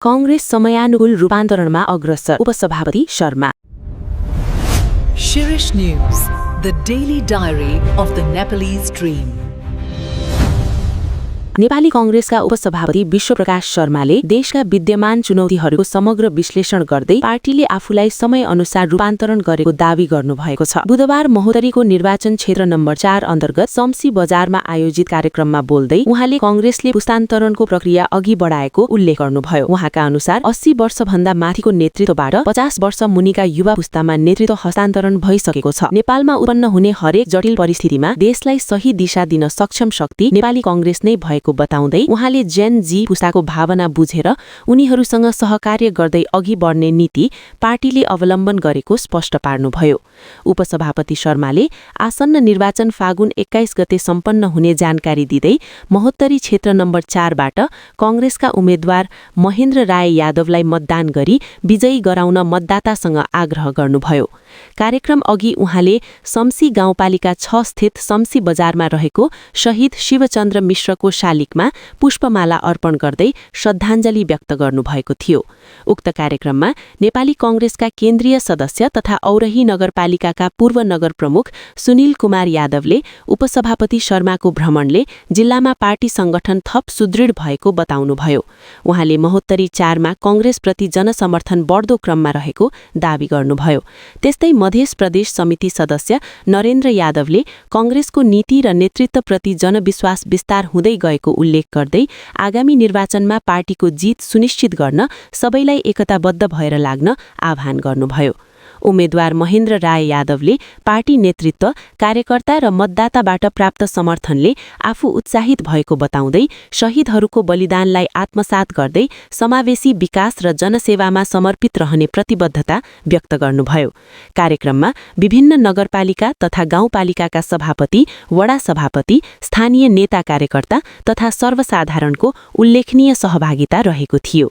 कांग्रेस समयानुकूल रूपान्तरणमा अग्रसर, उपसभापति Sharma. Shirish News, the daily diary of the Nepalese dream. Nepali कांग्रेसका उपसभापति विश्वप्रकाश शर्माले देशका विद्यमान चुनौतीहरूको समग्र विश्लेषण गर्दै पार्टीले आफूलाई समय अनुसार रूपान्तरण गरेको दावी गर्नुभएको छ। बुधबार महोत्तरीको निर्वाचन क्षेत्र नम्बर 4 अन्तर्गत शम्सी बजारमा आयोजित कार्यक्रममा बोल्दै उहाँले कांग्रेसले पुस्तान्तरणको प्रक्रिया अघि बढाएको उल्लेख गर्नुभयो। उहाँका अनुसार 80 वर्षभन्दा माथिको नेतृत्वबाट 50 वर्ष मुनिका युवा पुस्तामा नेतृत्व हस्तान्तरण भइसकेको छ। नेपालमा उत्पन्न हुने हरेक जटिल परिस्थितिमा देशलाई सही दिशा दिन सक्षम शक्ति नेपाली कांग्रेस नै भएको बताउँदै उहाँले जेन जी पुस्ताको भावना बुझेर उनीहरूसँग सहकार्य गर्दै अघि बढ्ने नीति पार्टीले अवलम्बन गरेको स्पष्ट पार्नुभयो। उपसभापति शर्माले आसन्न निर्वाचन फागुन 21 गते सम्पन्न हुने जानकारी दिँदै महोत्तरी क्षेत्र नम्बर 4 बाट कांग्रेसका उम्मेद्वार महेन्द्र राय यादवलाई मतदान गरी विजयी गराउन मतदातासँग आग्रह गर्नुभयो। कार्यक्रम अघि उहाँले शम्सी गाउँपालिका 6 स्थित शम्सी बजारमा रहेको शहीद शिवचन्द्र मिश्रको शालिगमा पुष्पमाला अर्पण गर्दै श्रद्धाञ्जली व्यक्त गर्नुभएको थियो। उक्त कार्यक्रममा नेपाली कांग्रेसका केन्द्रीय सदस्य तथा औरही नगरपालिकाका पूर्व नगर प्रमुख सुनिल कुमार यादवले उपसभापति शर्माको भ्रमणले जिल्लामा पार्टी संगठन थप सुदृढ भएको बताउनुभयो। उहाँले महोत्तरी 4 मा कांग्रेसप्रति जनसमर्थन बढ्दो क्रममा रहेको दावी गर्नुभयो। त्यस्तै मध्य प्रदेश समिति सदस्य नरेन्द्र यादवले कांग्रेसको नीति र नेतृत्वप्रति जनविश्वास विस्तार हुँदै गएको उल्लेख गर्दै आगामी निर्वाचनमा पार्टीको जित सुनिश्चित गर्न सबैलाई एकताबद्ध भएर लाग्न आह्वान गर्नुभयो। उम्मेद्वार महेन्द्र राय यादवले पार्टी नेतृत्व, कार्यकर्ता र मतदाताबाट प्राप्त समर्थनले आफू उत्साहित भएको बताउँदै शहीदहरूको बलिदानलाई आत्मसात गर्दै समावेशी विकास र जनसेवामा समर्पित रहने प्रतिबद्धता व्यक्त गर्नुभयो। कार्यक्रममा विभिन्न नगरपालिका तथा गाउँपालिकाका सभापति, वडा सभापति, स्थानीय नेता कार्यकर्ता तथा सर्वसाधारणको उल्लेखनीय सहभागिता रहेको थियो।